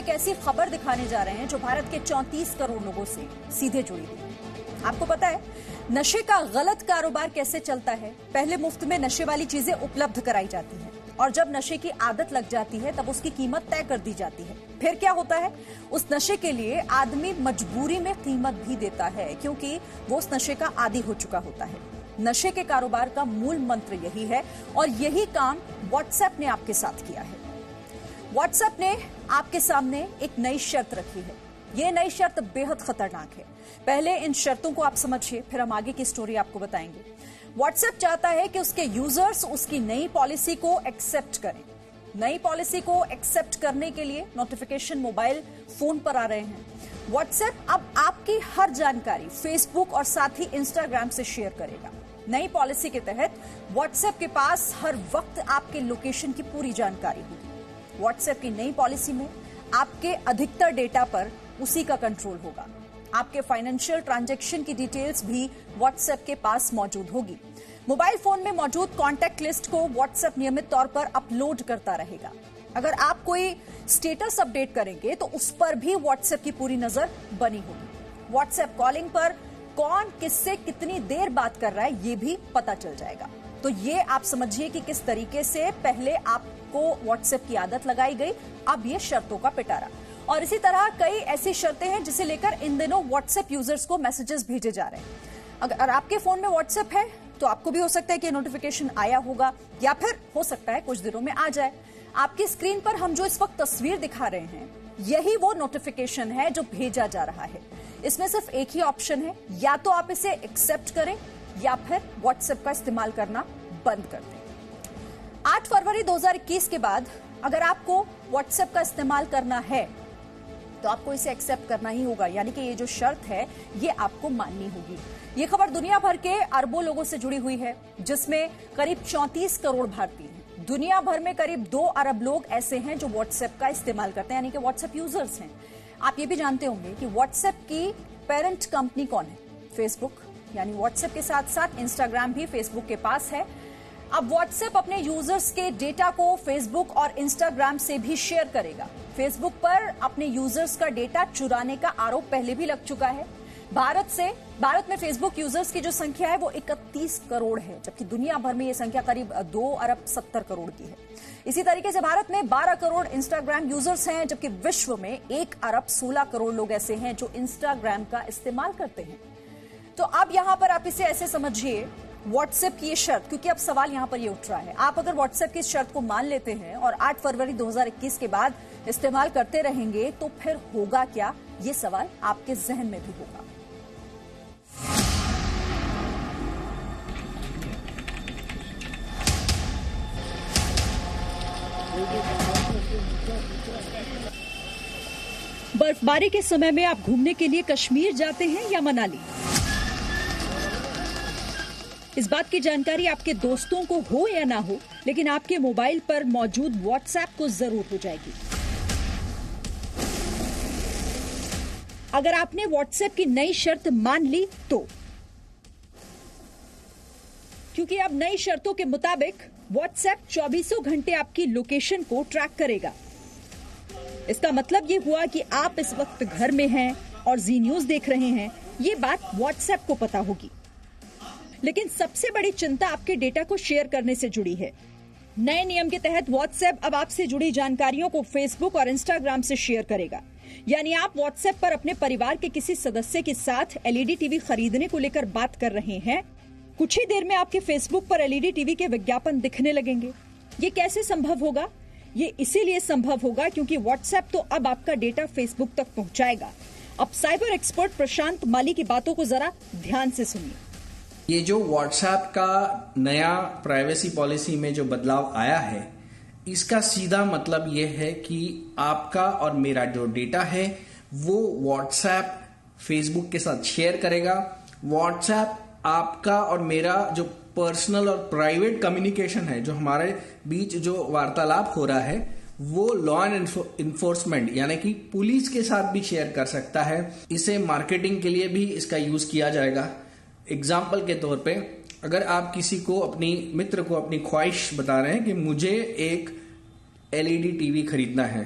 एक ऐसी खबर दिखाने जा रहे हैं जो भारत के 34 करोड़ लोगों से सीधे जुड़ी हुई है। आपको पता है नशे का गलत कारोबार कैसे चलता है? पहले मुफ्त में नशे वाली चीजें उपलब्ध कराई जाती हैं और जब नशे की आदत लग जाती है तब उसकी कीमत तय कर दी जाती है। फिर क्या होता है? उस नशे के लिए आदमी मजबूरी में कीमत भी देता है क्योंकि वो उस नशे का आदी हो चुका होता है। नशे के कारोबार का मूल मंत्र यही है और यही काम व्हाट्सएप ने आपके साथ किया है। व्हाट्सएप ने आपके सामने एक नई शर्त रखी है। ये नई शर्त बेहद खतरनाक है। पहले इन शर्तों को आप समझिए, फिर हम आगे की स्टोरी आपको बताएंगे। व्हाट्सएप चाहता है कि उसके यूजर्स उसकी नई पॉलिसी को एक्सेप्ट करें। नई पॉलिसी को एक्सेप्ट करने के लिए नोटिफिकेशन मोबाइल फोन पर आ रहे हैं। व्हाट्सएप अब आपकी हर जानकारी फेसबुक और साथ ही इंस्टाग्राम से शेयर करेगा। नई पॉलिसी के तहत व्हाट्सएप के पास हर वक्त आपके लोकेशन की पूरी जानकारी होगी। व्हाट्सएप की नई पॉलिसी में आपके अधिकतर डेटा पर उसी का कंट्रोल होगा। आपके फाइनेंशियल ट्रांजैक्शन की डिटेल्स भी व्हाट्सएप के पास मौजूद होगी। मोबाइल फोन में मौजूद कॉन्टैक्ट लिस्ट को व्हाट्सएप नियमित तौर पर अपलोड करता रहेगा। अगर आप कोई स्टेटस अपडेट करेंगे तो उस पर भी व्हाट्सएप की पूरी नजर बनी होगी। व्हाट्सएप कॉलिंग पर कौन किससे कितनी देर बात कर रहा है ये भी पता चल जाएगा। तो ये आप समझिए कि किस तरीके से पहले आपको व्हाट्सएप की आदत लगाई गई, अब ये शर्तों का पिटारा। और इसी तरह कई ऐसी शर्तें हैं जिसे लेकर इन दिनों व्हाट्सएप यूजर्स को मैसेजेस भेजे जा रहे हैं। अगर आपके फोन में व्हाट्सएप है तो आपको भी हो सकता है कि नोटिफिकेशन आया होगा या फिर हो सकता है कुछ दिनों में आ जाए। आपकी स्क्रीन पर हम जो इस वक्त तस्वीर दिखा रहे हैं यही वो नोटिफिकेशन है जो भेजा जा रहा है। इसमें सिर्फ एक ही ऑप्शन है, या तो आप इसे एक्सेप्ट करें या फिर व्हाट्सएप का इस्तेमाल करना बंद कर दें। 8 फरवरी 2021 के बाद अगर आपको व्हाट्सएप का इस्तेमाल करना है तो आपको इसे एक्सेप्ट करना ही होगा, यानी कि ये जो शर्त है ये आपको माननी होगी। ये खबर दुनिया भर के अरबों लोगों से जुड़ी हुई है जिसमें करीब 34 करोड़ भारतीय हैं। दुनिया भर में करीब 2 अरब लोग ऐसे हैं जो व्हाट्सएप का इस्तेमाल करते हैं, यानी कि व्हाट्सएप यूजर्स हैं। आप ये भी जानते होंगे कि व्हाट्सएप की पेरेंट कंपनी कौन है? फेसबुक। यानी व्हाट्सएप के साथ साथ इंस्टाग्राम भी फेसबुक के पास है। अब व्हाट्सएप अपने यूजर्स के डेटा को फेसबुक और इंस्टाग्राम से भी शेयर करेगा। फेसबुक पर अपने यूजर्स का डेटा चुराने का आरोप पहले भी लग चुका है। भारत में फेसबुक यूजर्स की जो संख्या है वो 31 करोड़ है, जबकि दुनिया भर में ये संख्या करीब 2 अरब 70 करोड़ की है। इसी तरीके से भारत में 12 करोड़ इंस्टाग्राम यूजर्स हैं, जबकि विश्व में 1 अरब 16 करोड़ लोग ऐसे हैं जो इंस्टाग्राम का इस्तेमाल करते हैं। तो अब यहां पर आप इसे ऐसे समझिए, व्हाट्सएप की ये शर्त, क्योंकि अब सवाल यहां पर ये उठ रहा है, आप अगर व्हाट्सएप की शर्त को मान लेते हैं और 8 फरवरी 2021 के बाद इस्तेमाल करते रहेंगे तो फिर होगा क्या? ये सवाल आपके जहन में भी होगा। बर्फबारी के समय में आप घूमने के लिए कश्मीर जाते हैं या मनाली? इस बात की जानकारी आपके दोस्तों को हो या ना हो, लेकिन आपके मोबाइल पर मौजूद व्हाट्सएप को जरूर हो जाएगी। अगर आपने व्हाट्सएप की नई शर्त मान ली तो, क्योंकि अब नई शर्तों के मुताबिक व्हाट्सएप 24 घंटे आपकी लोकेशन को ट्रैक करेगा। इसका मतलब ये हुआ कि आप इस वक्त घर में हैं और जी न्यूज देख रहे हैं, ये बात व्हाट्सएप को पता होगी। लेकिन सबसे बड़ी चिंता आपके डेटा को शेयर करने से जुड़ी है। नए नियम के तहत व्हाट्सएप अब आपसे जुड़ी जानकारियों को फेसबुक और इंस्टाग्राम से शेयर करेगा। यानी आप व्हाट्सएप पर अपने परिवार के किसी सदस्य के साथ एलईडी टीवी खरीदने को लेकर बात कर रहे हैं, कुछ ही देर में आपके फेसबुक पर एलईडी टीवी के विज्ञापन दिखने लगेंगे। ये कैसे संभव होगा? ये इसीलिए संभव होगा क्योंकि व्हाट्सएप तो अब आपका डेटा फेसबुक तक पहुंचाएगा। अब साइबर एक्सपर्ट प्रशांत माली की बातों को जरा ध्यान से सुनिए। ये जो व्हाट्सएप का नया प्राइवेसी पॉलिसी में जो बदलाव आया है, इसका सीधा मतलब ये है कि आपका और मेरा जो डेटा है वो व्हाट्सएप फेसबुक के साथ शेयर करेगा। व्हाट्सएप आपका और मेरा जो पर्सनल और प्राइवेट कम्युनिकेशन है, जो हमारे बीच जो वार्तालाप हो रहा है, वो लॉ एंड इन्फोर्समेंट यानी कि पुलिस के साथ भी शेयर कर सकता है। इसे मार्केटिंग के लिए भी इसका यूज किया जाएगा। एग्जाम्पल के तौर पे, अगर आप किसी को, अपनी मित्र को अपनी ख्वाहिश बता रहे हैं कि मुझे एक एलईडी टीवी खरीदना है,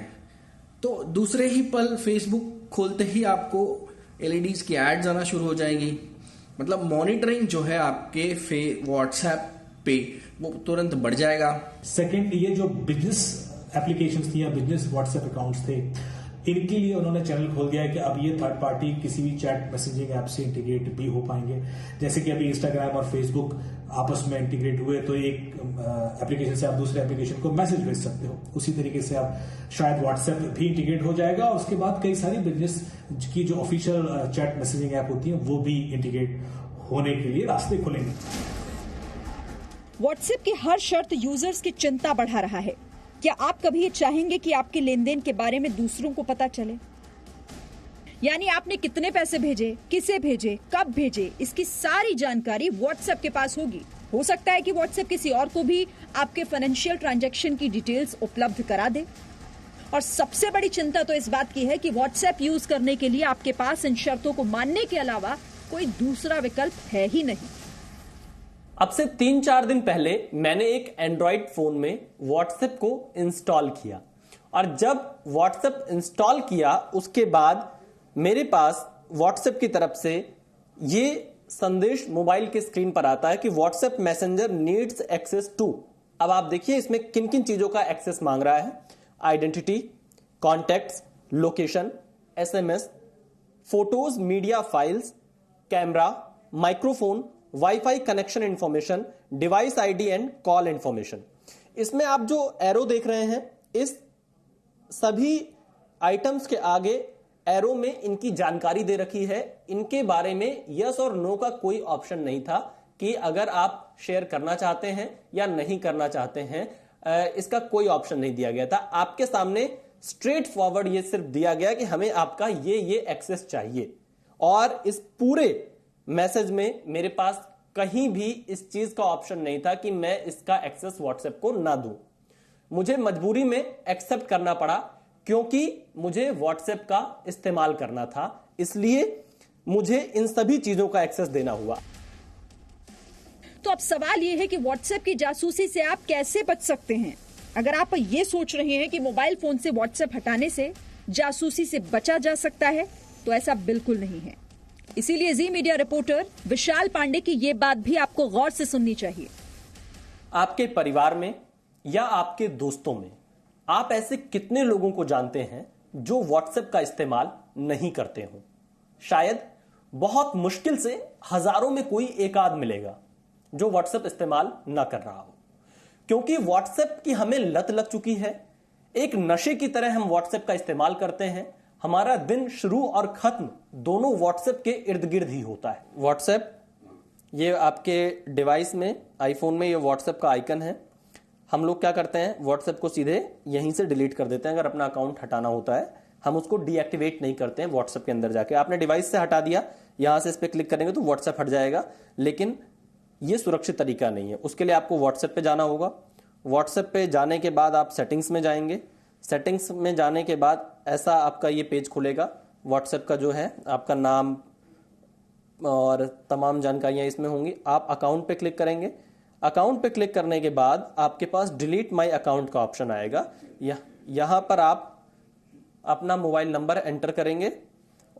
तो दूसरे ही पल फेसबुक खोलते ही आपको एलईडीज की एड्स आना शुरू हो जाएंगी। मतलब मॉनिटरिंग जो है आपके व्हाट्सएप पे वो तुरंत बढ़ जाएगा। सेकंड, ये जो बिजनेस एप्लीकेशंस थी या बिजनेस व्हाट्सएप अकाउंट्स थे, इनके लिए उन्होंने चैनल खोल दिया है कि अब ये थर्ड पार्टी किसी भी चैट मैसेजिंग ऐप से इंटीग्रेट भी हो पाएंगे। जैसे कि अभी इंस्टाग्राम और फेसबुक आपस में इंटीग्रेट हुए तो एक एप्लीकेशन से आप दूसरे एप्लीकेशन को मैसेज भेज सकते हो, उसी तरीके से आप शायद व्हाट्सएप भी इंटीग्रेट हो जाएगा। और उसके बाद कई सारी बिजनेस की जो ऑफिशियल चैट मैसेजिंग ऐप होती है वो भी इंटीग्रेट होने के लिए रास्ते खुलेंगे। व्हाट्सएप की हर शर्त यूजर्स की चिंता बढ़ा रहा है। क्या आप कभी ये चाहेंगे कि आपके लेन देन के बारे में दूसरों को पता चले? यानी आपने कितने पैसे भेजे, किसे भेजे, कब भेजे, इसकी सारी जानकारी व्हाट्सएप के पास होगी। हो सकता है कि व्हाट्सएप किसी और को भी आपके फाइनेंशियल ट्रांजैक्शन की डिटेल्स उपलब्ध करा दे। और सबसे बड़ी चिंता तो इस बात की है कि व्हाट्सएप यूज करने के लिए आपके पास इन शर्तों को मानने के अलावा कोई दूसरा विकल्प है ही नहीं। अब से 3-4 दिन पहले मैंने एक एंड्रॉइड फोन में व्हाट्सएप को इंस्टॉल किया, और जब व्हाट्सएप इंस्टॉल किया उसके बाद मेरे पास व्हाट्सएप की तरफ से ये संदेश मोबाइल के स्क्रीन पर आता है कि WhatsApp messenger needs access to. अब आप देखिए इसमें किन किन चीजों का एक्सेस मांग रहा है। Identity, contacts, location, SMS, photos, media files, camera, microphone, wifi connection information, device ID and call information. इसमें आप जो एरो देख रहे हैं, इस सभी आइटम्स के आगे एरो में इनकी जानकारी दे रखी है। इनके बारे में यस और नो का कोई ऑप्शन नहीं था कि अगर आप शेयर करना चाहते हैं या नहीं करना चाहते हैं, इसका कोई ऑप्शन नहीं दिया गया था। आपके सामने स्ट्रेट फॉरवर्ड ये सिर्फ दिया गया कि हमें आपका ये एक्सेस चाहिए। और इस पूरे मैसेज में मेरे पास कहीं भी इस चीज का ऑप्शन नहीं था कि मैं इसका एक्सेस व्हाट्सएप को ना दूं। मुझे मजबूरी में एक्सेप्ट करना पड़ा क्योंकि मुझे व्हाट्सएप का इस्तेमाल करना था, इसलिए मुझे इन सभी चीजों का एक्सेस देना हुआ। तो अब सवाल यह है कि व्हाट्सएप की जासूसी से आप कैसे बच सकते हैं? अगर आप ये सोच रहे हैं कि मोबाइल फोन से व्हाट्सएप हटाने से जासूसी से बचा जा सकता है, तो ऐसा बिल्कुल नहीं है। इसीलिए जी मीडिया रिपोर्टर विशाल पांडे की यह बात भी आपको गौर से सुननी चाहिए। आपके परिवार में या आपके दोस्तों में आप ऐसे कितने लोगों को जानते हैं जो व्हाट्सएप का इस्तेमाल नहीं करते हो? शायद बहुत मुश्किल से हजारों में कोई एक आध मिलेगा जो व्हाट्सएप इस्तेमाल ना कर रहा हो, क्योंकि व्हाट्सएप की हमें लत लग चुकी है। एक नशे की तरह हम व्हाट्सएप का इस्तेमाल करते हैं। हमारा दिन शुरू और खत्म दोनों व्हाट्सएप के इर्द गिर्द ही होता है। व्हाट्सएप, ये आपके डिवाइस में, आईफोन में ये व्हाट्सएप का आइकन है। हम लोग क्या करते हैं, व्हाट्सएप को सीधे यहीं से डिलीट कर देते हैं। अगर अपना अकाउंट हटाना होता है, हम उसको डीएक्टिवेट नहीं करते हैं व्हाट्सएप के अंदर जाके। आपने डिवाइस से हटा दिया, यहां से इस पर क्लिक करेंगे तो व्हाट्सएप हट जाएगा, लेकिन ये सुरक्षित तरीका नहीं है। उसके लिए आपको व्हाट्सएप पे जाना होगा। व्हाट्सएप पे जाने के बाद आप सेटिंग्स में जाएंगे। सेटिंग्स में जाने के बाद ऐसा आपका ये पेज खुलेगा। व्हाट्सएप का जो है आपका नाम और तमाम जानकारियां इसमें होंगी। आप अकाउंट पे क्लिक करेंगे। अकाउंट पे क्लिक करने के बाद आपके पास डिलीट माय अकाउंट का ऑप्शन आएगा। यहां पर आप अपना मोबाइल नंबर एंटर करेंगे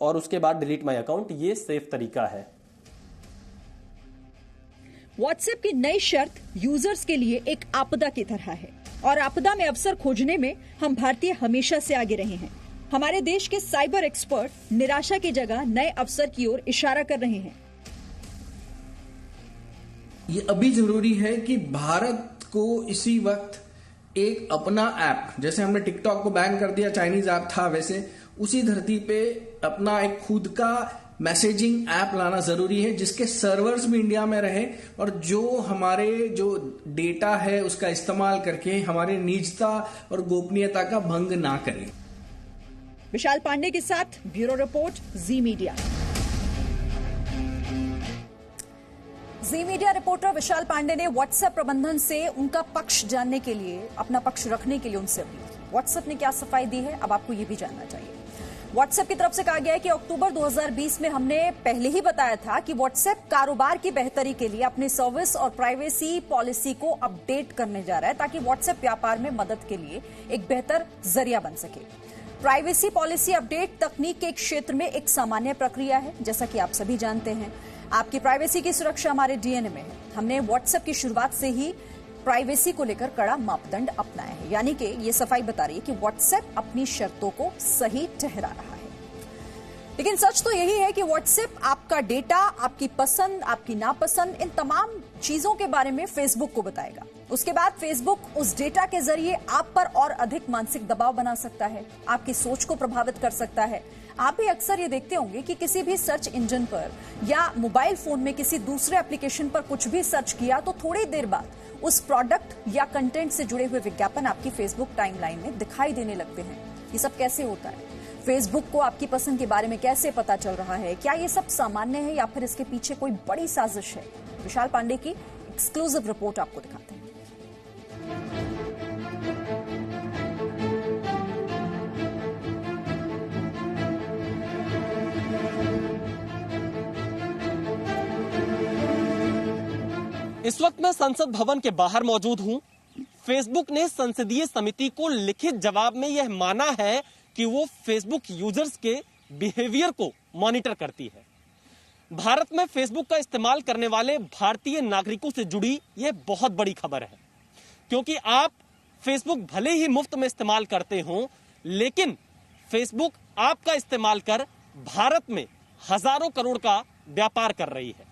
और उसके बाद डिलीट माय अकाउंट। ये सेफ तरीका है। व्हाट्सएप की नई शर्त यूजर्स के लिए एक आपदा की तरह है, और आपदा में अवसर खोजने में हम भारतीय हमेशा से आगे रहे हैं। हमारे देश के साइबर एक्सपर्ट निराशा की जगह नए अवसर की ओर इशारा कर रहे हैं। ये अभी जरूरी है कि भारत को इसी वक्त एक अपना ऐप, जैसे हमने टिकटॉक को बैन कर दिया, चाइनीज ऐप था, वैसे उसी धरती पे अपना एक खुद का मैसेजिंग ऐप लाना जरूरी है, जिसके सर्वर्स भी इंडिया में रहे और जो हमारे जो डेटा है उसका इस्तेमाल करके हमारे निजता और गोपनीयता का भंग ना करे। विशाल पांडे के साथ ब्यूरो रिपोर्ट, जी मीडिया। जी मीडिया रिपोर्टर विशाल पांडे ने व्हाट्सएप प्रबंधन से उनका पक्ष जानने के लिए, अपना पक्ष रखने के लिए उनसे अपील की। व्हाट्सएप ने क्या सफाई दी है, अब आपको ये भी जानना चाहिए। व्हाट्सएप की तरफ से कहा गया है कि अक्टूबर 2020 में हमने पहले ही बताया था कि व्हाट्सएप कारोबार की बेहतरी के लिए अपनी सर्विस और प्राइवेसी पॉलिसी को अपडेट करने जा रहा है, ताकि व्हाट्सएप व्यापार में मदद के लिए एक बेहतर जरिया बन सके। प्राइवेसी पॉलिसी अपडेट तकनीक के क्षेत्र में एक सामान्य प्रक्रिया है। जैसा कि आप सभी जानते हैं, आपकी प्राइवेसी की सुरक्षा हमारे डीएनए में है। हमने व्हाट्सएप की शुरुआत से ही प्राइवेसी को लेकर कड़ा मापदंड अपनाया है, यानी कि ये सफाई बता रही है कि व्हाट्सएप अपनी शर्तों को सही ठहरा रहा है। लेकिन सच तो यही है कि व्हाट्सएप आपका डेटा, आपकी पसंद, आपकी नापसंद, इन तमाम चीजों के बारे में फेसबुक को बताएगा। उसके बाद फेसबुक उस डेटा के जरिए आप पर और अधिक मानसिक दबाव बना सकता है, आपकी सोच को प्रभावित कर सकता है। आप भी अक्सर ये देखते होंगे कि किसी भी सर्च इंजन पर या मोबाइल फोन में किसी दूसरे एप्लीकेशन पर कुछ भी सर्च किया तो थोड़ी देर बाद उस प्रोडक्ट या कंटेंट से जुड़े हुए विज्ञापन आपकी फेसबुक टाइमलाइन में दिखाई देने लगते हैं। ये सब कैसे होता है? फेसबुक को आपकी पसंद के बारे में कैसे पता चल रहा है? क्या ये सब सामान्य है या फिर इसके पीछे कोई बड़ी साजिश है? विशाल पांडे की एक्सक्लूसिव रिपोर्ट आपको दिखाते हैं। इस वक्त मैं संसद भवन के बाहर मौजूद हूं। फेसबुक ने संसदीय समिति को लिखित जवाब में यह माना है कि वो फेसबुक यूजर्स के बिहेवियर को मॉनिटर करती है। भारत में फेसबुक का इस्तेमाल करने वाले भारतीय नागरिकों से जुड़ी यह बहुत बड़ी खबर है, क्योंकि आप फेसबुक भले ही मुफ्त में इस्तेमाल करते हो, लेकिन फेसबुक आपका इस्तेमाल कर भारत में हजारों करोड़ का व्यापार कर रही है।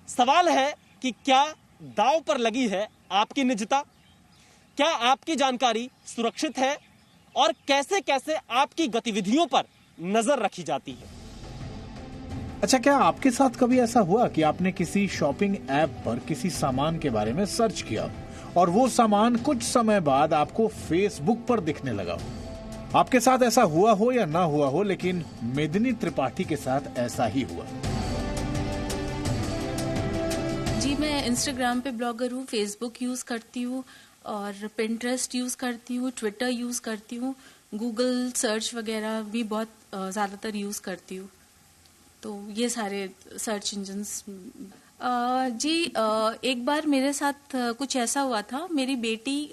सवाल है कि क्या दांव पर लगी है आपकी निजता? क्या आपकी जानकारी सुरक्षित है? और कैसे कैसे आपकी गतिविधियों पर नजर रखी जाती है? अच्छा, क्या आपके साथ कभी ऐसा हुआ कि आपने किसी शॉपिंग ऐप पर किसी सामान के बारे में सर्च किया और वो सामान कुछ समय बाद आपको फेसबुक पर दिखने लगा हो? आपके साथ ऐसा हुआ हो या ना हुआ हो, लेकिन मेदिनी त्रिपाठी के साथ ऐसा ही हुआ। जी, मैं इंस्टाग्राम पे ब्लॉगर हूँ, फेसबुक यूज करती हूँ और पिंटरेस्ट यूज करती हूँ, ट्विटर यूज करती हूँ, गूगल सर्च वगैरह भी बहुत ज्यादातर यूज करती हूँ। तो ये सारे सर्च इंजन्स। जी, एक बार मेरे साथ कुछ ऐसा हुआ था। मेरी बेटी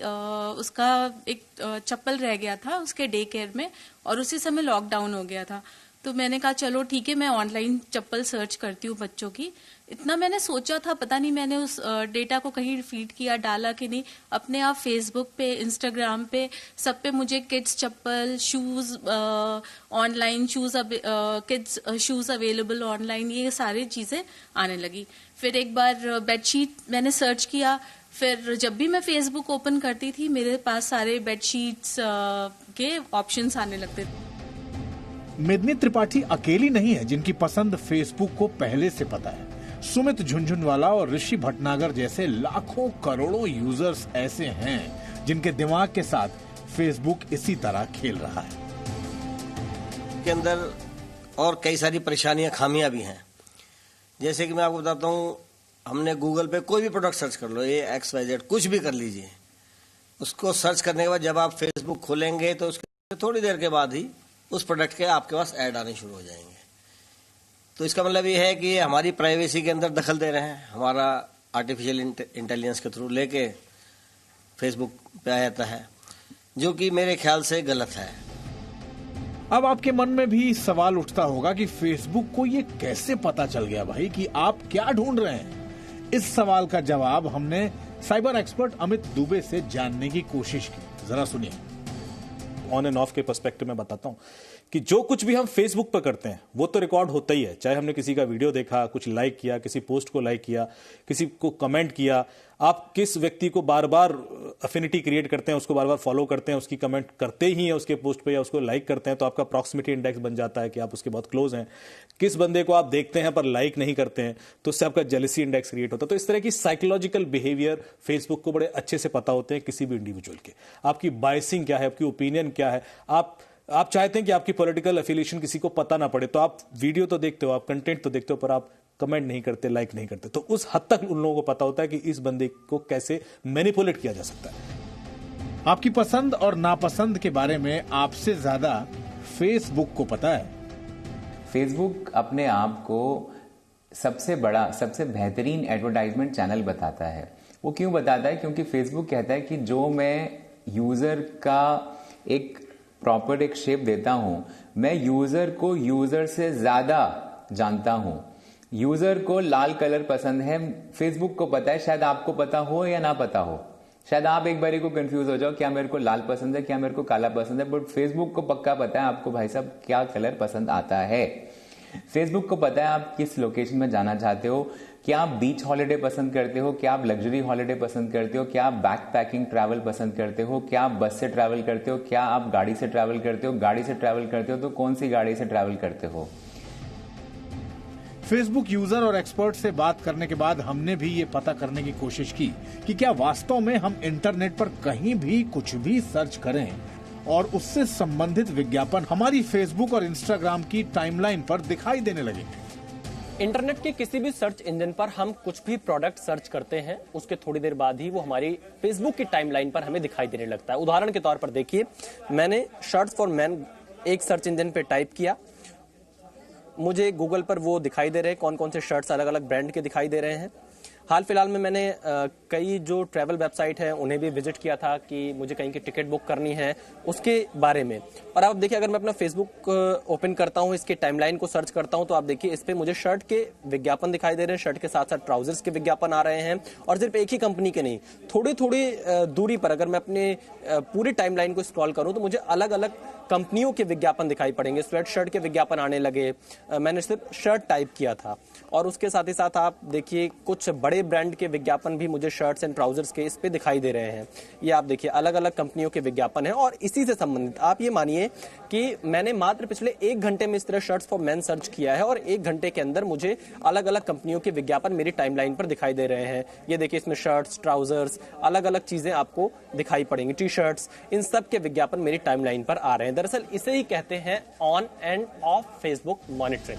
उसका एक चप्पल रह गया था उसके डे केयर में और उसी समय लॉकडाउन हो गया था। तो मैंने कहा चलो ठीक है, मैं ऑनलाइन चप्पल सर्च करती हूँ बच्चों की। इतना मैंने सोचा था, पता नहीं मैंने उस डेटा को कहीं फीड किया, डाला कि नहीं। अपने आप फेसबुक पे, इंस्टाग्राम पे, सब पे मुझे किड्स चप्पल, shoes online, kids shoes available online, ये सारी चीजें आने लगी। फिर एक बार बेडशीट मैंने सर्च किया। फिर जब भी मैं फेसबुक ओपन करती थी, मेरे पास सारे बेडशीट्स के ऑप्शंस आने लगते थे। मेदिनी त्रिपाठी अकेली नहीं है जिनकी पसंद फेसबुक को पहले से पता है। सुमित झुनझुनवाला और ऋषि भटनागर जैसे लाखों करोड़ों यूजर्स ऐसे हैं जिनके दिमाग के साथ फेसबुक इसी तरह खेल रहा है। के अंदर और कई सारी परेशानियां, खामियां भी हैं। जैसे कि मैं आपको बताता हूँ, हमने गूगल पे कोई भी प्रोडक्ट सर्च कर लो, ये XYZ कुछ भी कर लीजिए, उसको सर्च करने के बाद जब आप फेसबुक खोलेंगे तो उसके थोड़ी देर के बाद ही उस प्रोडक्ट के आपके पास ऐड आने शुरू हो जाएंगे। तो इसका मतलब ये है कि ये हमारी प्राइवेसी के अंदर दखल दे रहे हैं। हमारा आर्टिफिशियल इंटेलिजेंस के थ्रू लेके फेसबुक पे आ जाता है, जो कि मेरे ख्याल से गलत है। अब आपके मन में भी सवाल उठता होगा कि फेसबुक को ये कैसे पता चल गया भाई कि आप क्या ढूंढ रहे हैं। इस सवाल का जवाब हमने साइबर एक्सपर्ट अमित दुबे से जानने की कोशिश की। जरा सुनिए। ऑन एंड ऑफ के पर्सपेक्टिव में बताता हूं कि जो कुछ भी हम फेसबुक पर करते हैं वो तो रिकॉर्ड होता ही है। चाहे हमने किसी का वीडियो देखा, कुछ लाइक किया, किसी पोस्ट को लाइक किया, किसी को कमेंट किया, आप किस व्यक्ति को बार बार अफिनिटी क्रिएट करते हैं, उसको बार बार फॉलो करते हैं, उसकी कमेंट करते ही हैं उसके पोस्ट पे या उसको लाइक करते हैं, तो आपका प्रॉक्सिमिटी इंडेक्स बन जाता है कि आप उसके बहुत क्लोज हैं। किस बंदे को आप देखते हैं पर लाइक नहीं करते हैं तो उससे आपका जेलसी इंडेक्स क्रिएट होता है। तो इस तरह की साइकोलॉजिकल बिहेवियर फेसबुक को बड़े अच्छे से पता होते हैं किसी भी इंडिविजुअल के। आपकी बायसिंग क्या है, आपकी ओपिनियन क्या है, आप चाहते हैं कि आपकी पॉलिटिकल एफिलिएशन किसी को पता ना पड़े, तो आप वीडियो तो देखते हो, आप कंटेंट तो देखते हो, पर आप कमेंट नहीं करते, लाइक नहीं करते। तो उस हद तक उन लोगों को पता होता है कि इस बंदे को कैसे मैनिपुलेट किया जा सकता है। आपकी पसंद और नापसंद के बारे में आपसे ज्यादा फेसबुक को पता है। फेसबुक अपने आप को सबसे बड़ा, सबसे बेहतरीन एडवर्टाइजमेंट चैनल बताता है। वो क्यों बताता है? क्योंकि फेसबुक कहता है कि जो मैं यूजर का एक प्रॉपर एक शेप देता हूं, मैं यूजर को यूजर से ज्यादा जानता हूं। यूजर को लाल कलर पसंद है, फेसबुक को पता है, शायद आपको पता हो या ना पता हो, शायद आप एक बारी को कंफ्यूज हो जाओ, क्या मेरे को लाल पसंद है, क्या मेरे को काला पसंद है, बट फेसबुक को पक्का पता है आपको भाई साहब क्या कलर पसंद आता है। फेसबुक को पता है आप किस लोकेशन में जाना चाहते हो, क्या आप बीच हॉलिडे पसंद करते हो, क्या आप लग्जरी हॉलिडे पसंद करते हो, क्या आप बैक पैकिंग ट्रैवल पसंद करते हो, क्या आप बस से ट्रैवल करते हो, क्या आप गाड़ी से ट्रैवल करते हो, गाड़ी से ट्रैवल करते हो तो कौन सी गाड़ी से ट्रैवल करते हो। फेसबुक यूजर और एक्सपर्ट से बात करने के बाद हमने भी ये पता करने की कोशिश की कि क्या वास्तव में हम इंटरनेट पर कहीं भी कुछ भी सर्च करें और उससे संबंधित विज्ञापन हमारी फेसबुक और इंस्टाग्राम की टाइमलाइन पर दिखाई देने लगे। इंटरनेट के किसी भी सर्च इंजन पर हम कुछ भी प्रोडक्ट सर्च करते हैं, उसके थोड़ी देर बाद ही वो हमारी फेसबुक की टाइमलाइन पर हमें दिखाई देने लगता है। उदाहरण के तौर पर देखिए, मैंने शर्ट्स फॉर मैन एक सर्च इंजन पे टाइप किया, मुझे गूगल पर वो दिखाई दे रहे हैं, कौन कौन से शर्ट्स अलग अलग ब्रांड के दिखाई दे रहे हैं। हाल फिलहाल में मैंने कई जो ट्रैवल वेबसाइट हैं उन्हें भी विजिट किया था कि मुझे कहीं की टिकट बुक करनी है उसके बारे में। और आप देखिए, अगर मैं अपना फेसबुक ओपन करता हूं, इसके टाइमलाइन को सर्च करता हूं, तो आप देखिए इस पे मुझे शर्ट के विज्ञापन दिखाई दे रहे हैं, शर्ट के साथ साथ ट्राउजर्स के विज्ञापन आ रहे हैं। और सिर्फ एक ही कंपनी के नहीं, थोड़ी थोड़ी दूरी पर अगर मैं अपने पूरी टाइमलाइन को स्क्रॉल करूं तो मुझे अलग अलग कंपनियों के विज्ञापन दिखाई पड़ेंगे। स्वेट शर्ट के विज्ञापन आने लगे, मैंने सिर्फ शर्ट टाइप किया था। और उसके साथ ही साथ आप देखिए कुछ बड़े ब्रांड के विज्ञापन भी मुझे शर्ट्स एंड ट्राउजर्स के इस पे दिखाई दे रहे हैं। ये आप देखिए अलग अलग कंपनियों के विज्ञापन हैं। और इसी से संबंधित आप ये मानिए कि मैंने मात्र पिछले 1 घंटे में इस तरह शर्ट्स फॉर मेन सर्च किया है और 1 घंटे के अंदर मुझे अलग अलग कंपनियों के विज्ञापन मेरी टाइमलाइन पर दिखाई दे रहे हैं। ये देखिए इसमें शर्ट्स, ट्राउजर्स, अलग अलग चीजें आपको दिखाई पड़ेंगी, टी शर्ट्स, इन सब के विज्ञापन मेरी टाइमलाइन पर आ रहे हैं। दरअसल इसे ही कहते हैं on end of Facebook monitoring.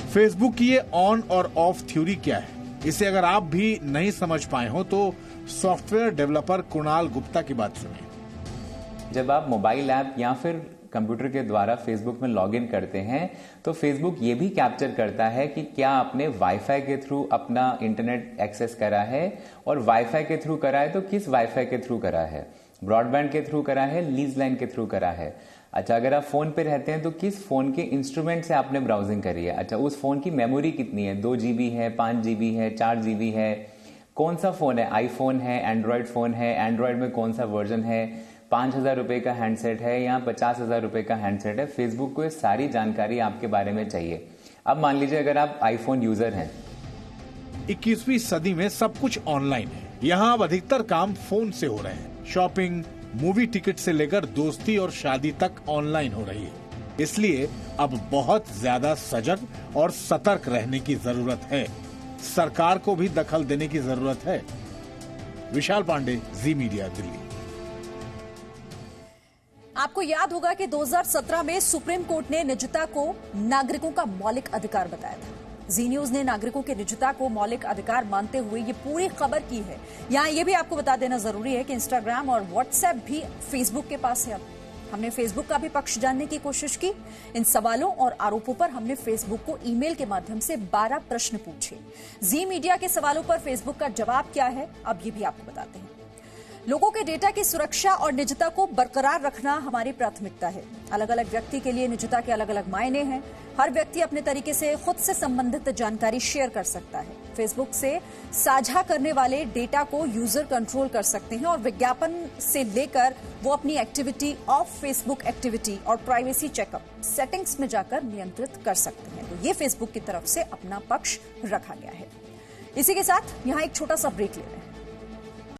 Facebook की ये ऑन और ऑफ थ्योरी क्या है, इसे अगर आप भी नहीं समझ पाए हो तो सॉफ्टवेयर डेवलपर कुणाल गुप्ता की बात सुनिए। जब आप मोबाइल ऐप या फिर कंप्यूटर के द्वारा फेसबुक में लॉगिन करते हैं तो फेसबुक ये भी कैप्चर करता है कि क्या आपने वाईफाई के थ्रू अपना इंटरनेट एक्सेस करा है, और वाईफाई के थ्रू करा है तो किस वाईफाई के थ्रू करा है, ब्रॉडबैंड के थ्रू करा है, लीज लाइन के थ्रू करा है। अच्छा, अगर आप फोन पे रहते हैं तो किस फोन के इंस्ट्रूमेंट से आपने ब्राउजिंग करी है। अच्छा, उस फोन की मेमोरी कितनी है, 2 GB है, 5 GB है, 4 GB है, कौन सा फोन है, आईफोन है, एंड्रॉयड फोन है, एंड्रॉयड में कौन सा वर्जन है, 5,000 रुपए का हैंडसेट है या 50,000 रुपए का हैंडसेट है। फेसबुक को ये सारी जानकारी आपके बारे में चाहिए। अब मान लीजिए अगर आप आईफोन यूजर हैं, 21वीं सदी में सब कुछ ऑनलाइन है। यहाँ अब अधिकतर काम फोन से हो रहे हैं। शॉपिंग, मूवी टिकट से लेकर दोस्ती और शादी तक ऑनलाइन हो रही है। इसलिए अब बहुत ज्यादा सजग और सतर्क रहने की जरूरत है। सरकार को भी दखल देने की जरूरत है। विशाल पांडे, जी मीडिया, दिल्ली। आपको याद होगा कि 2017 में सुप्रीम कोर्ट ने निजता को नागरिकों का मौलिक अधिकार बताया था। जी न्यूज ने नागरिकों की निजता को मौलिक अधिकार मानते हुए ये पूरी खबर की है। यहां ये भी आपको बता देना जरूरी है कि इंस्टाग्राम और व्हाट्सएप भी फेसबुक के पास है। अब हमने फेसबुक का भी पक्ष जानने की कोशिश की। इन सवालों और आरोपों पर हमने फेसबुक को ईमेल के माध्यम से 12 प्रश्न पूछे। जी मीडिया के सवालों पर फेसबुक का जवाब क्या है, अब ये भी आपको बताते हैं। लोगों के डेटा की सुरक्षा और निजता को बरकरार रखना हमारी प्राथमिकता है। अलग अलग व्यक्ति के लिए निजता के अलग अलग मायने हैं। हर व्यक्ति अपने तरीके से खुद से संबंधित जानकारी शेयर कर सकता है। फेसबुक से साझा करने वाले डेटा को यूजर कंट्रोल कर सकते हैं और विज्ञापन से लेकर वो अपनी एक्टिविटी, ऑफ फेसबुक एक्टिविटी और प्राइवेसी चेकअप सेटिंग्स में जाकर नियंत्रित कर सकते हैं। तो ये फेसबुक की तरफ से अपना पक्ष रखा गया है। इसी के साथ यहां एक छोटा सा ब्रेक ले रहे हैं।